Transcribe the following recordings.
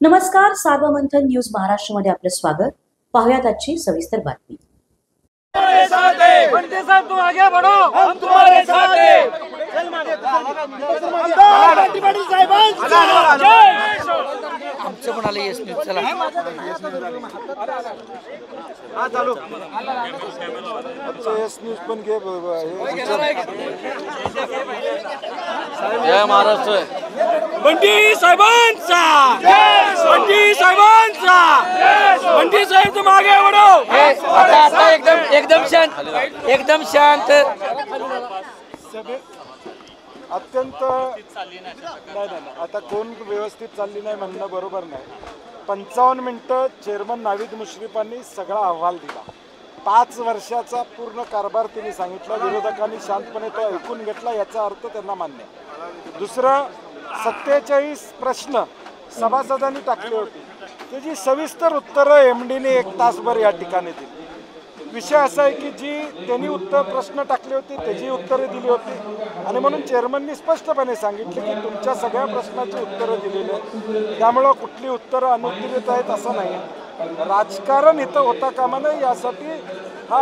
नमस्कार, सार्वमंथन न्यूज महाराष्ट्र मध्ये आपलं स्वागत। पाहुयात आजची सविस्तर बातमी। बंटी साहब तुम आगे बढ़ो, हम तुम्हारे साथ हैं। बंटी साहब आमचं म्हणाले येस न्यूज चला हा चालू येस न्यूज पण घे जय महाराष्ट्र बंटी साहेबांचा बंटी साहेबांचा बंटी साहेब तुम आगे बढ़ो। आता आता एकदम शांत अत्यंत नाही आता कोण व्यवस्थित चालली नाही म्हणणं बरोबर नाही। 55 मिनिटं चेअरमन नावीद मुश्रीफांनी सगळा अहवाल दिला। 5 वर्षाचा पूर्ण कारभार त्यांनी सांगितला। विरोधकांनी शांतपणे तो ऐकून घेतला, याचा अर्थ त्यांना मान्य। दुसरं 47 प्रश्न सभासदांनी टाकले होते, त्याची सविस्तर उत्तरं एमडीने 1 तासभर या ठिकाणी दिली। विषय असा आहे की जी त्यांनी प्रश्न टाकले होते त्याची उत्तरे दिली होती आणि म्हणून चेअरमननी स्पष्टपणे सांगितले की तुमच्या सगळ्या प्रश्नाची उत्तरं दिलेली आहेत, त्यामुळं कुठली उत्तरं अनुत्तरित आहेत असं नाही। राजकारण इथं होता कामा नये, यासाठी हा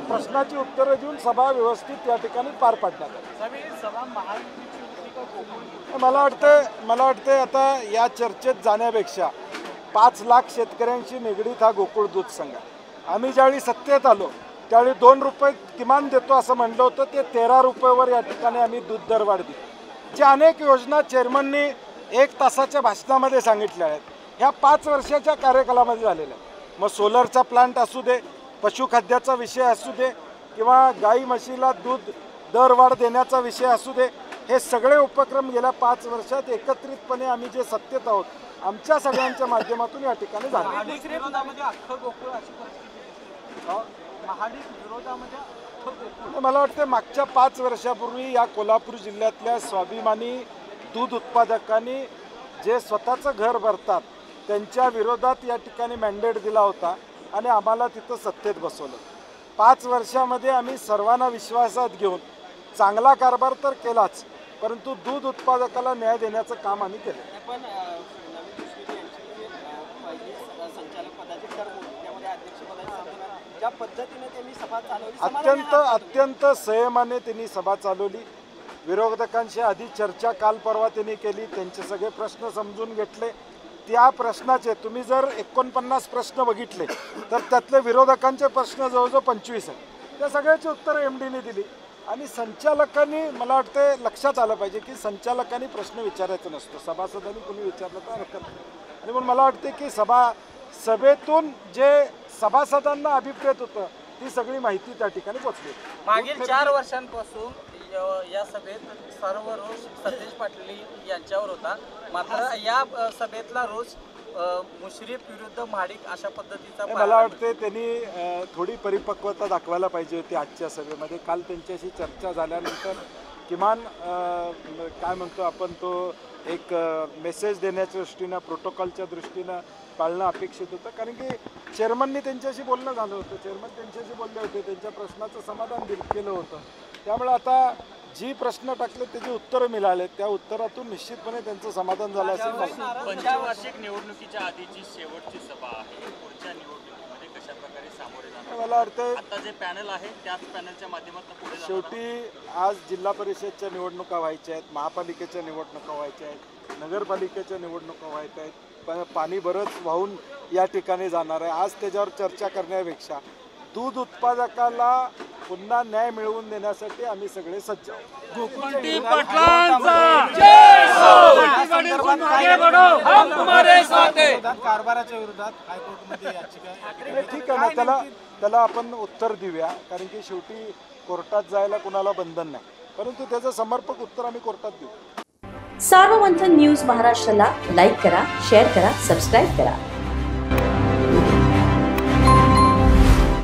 प्रश्नाची उत्तरं देऊन सभा व्यवस्थित या ठिकाणी पार पाडण्यात आली। मला वाटतं आता या चर्चेत जाण्यापेक्षा 5 लाख शेतकऱ्यांशी निगडीत हा गोकुळ दूध संघ, आम्ही ज्यावेळी सत्तेत आलो त्यावेळी 2 रुपये किमान देतो असं म्हणलं होतं, ते 13 रुपयेवर या ठिकाणी आम्ही दूध दरवाढ दिली। ज्या अनेक योजना चेअरमननी 1 तासाच्या भाषणामध्ये सांगितल्या आहेत, ह्या 5 वर्षाच्या कार्यकालामध्ये झालेल्या आहेत। मग सोलरचा प्लांट असू दे, पशुखाद्याचा विषय असू दे, किंवा गाई म्हशीला दूध दरवाढ देण्याचा विषय असू दे, हे सगळे उपक्रम गेल्या 5 वर्षात एकत्रितपणे आम्ही जे सत्तेत आहोत आमच्या सगळ्यांच्या माध्यमातून या ठिकाणी झाले। मला वाटतं मागच्या 5 वर्षापूर्वी या कोल्हापूर जिल्ह्यातल्या स्वाभिमानी दूध उत्पादकांनी जे स्वतःचं घर भरतात त्यांच्या विरोधात या ठिकाणी मॅन्डेट दिला होता आणि आम्हाला तिथं सत्तेत बसवलं। 5 वर्षामध्ये आम्ही सर्वांना विश्वासात घेऊन चांगला कारभार तर केलाच, परंतु दूध उत्पादकाला न्याय देण्याचं काम आम्ही केलं। अत्यंत संयमाने त्यांनी सभा चालवली। विरोधकांशी आधी चर्चा काल परवा त्यांनी केली, त्यांचे सगळे प्रश्न समजून घेतले। त्या प्रश्नाचे तुम्ही जर 49 प्रश्न बघितले तर त्यातले विरोधकांचे प्रश्न जवळजवळ 25 आहेत, त्या सगळ्याची उत्तरं एमडीने दिली। आणि संचालकांनी मला वाटतं लक्षात आलं पाहिजे की संचालकांनी प्रश्न विचारायचा नसतो, सभासदांनी कोणी विचारलं तर हरकत नाही। आणि म्हणून मला वाटते की सभेतून जे सभासदांना अभिप्रेत होतं ती सगळी माहिती त्या ठिकाणी पोहोचली। मागील 4 वर्षांपासून या सभेत सर्व रोष सतेज पाटील यांच्यावर होता, मात्र या सभेतला रोष मुश्रीफ विरुद्ध महाडिक अशा पद्धतीचा मला वाटते त्यांनी थोडी परिपक्वता दाखवायला पाहिजे होती आजच्या सभेमध्ये। काल त्यांच्याशी चर्चा झाल्यानंतर किमान काय म्हणतो आपण तो एक मेसेज देण्याच्या दृष्टीनं प्रोटोकॉलच्या दृष्टीनं पाळणं अपेक्षित होतं, कारण की चेअरमननी त्यांच्याशी बोलणं झालं होतं, चेअरमन त्यांच्याशी बोलले होते, त्यांच्या प्रश्नाचं समाधान केलं होतं। त्यामुळे आता जी प्रश्न टाकले त्याची उत्तरं मिळाले, त्या उत्तरातून निश्चितपणे त्यांचं समाधान झालं असेल। पंचवार्षिक निवडणुकीच्या आधीची शेवटची सभा आहे, पुढच्या निवडणुकीमध्ये कशा प्रकारे सामोरे जाणार मला वाटतं आता जे पॅनल आहे त्याच पॅनलच्या माध्यमातून पुढे शेवटी आज जिल्हा परिषदच्या निवडणुका व्हायच्या आहेत, महापालिकेच्या निवडणुका व्हायच्या आहेत, नगरपालिकेच्या निवडणुका व्हायच्या आहेत, पण पाणी बरंच वाहून या ठिकाणी जाणार आहे। आज त्याच्यावर चर्चा करण्यापेक्षा दूध उत्पादकाला पुन्हा न्याय मिळवून देण्यासाठी आम्ही सगळे सज्ज आहोत। कारभाराच्या विरोधात हायकोर्टमध्ये याचिका ठीक आहे ना, त्याला आपण उत्तर देऊया, कारण की शेवटी कोर्टात जायला कुणाला बंधन नाही, परंतु त्याचं समर्पक उत्तर आम्ही कोर्टात देऊ। सार्वमंथन न्यूज महाराष्ट्राला लाईक करा, शेअर करा, सबस्क्राईब करा।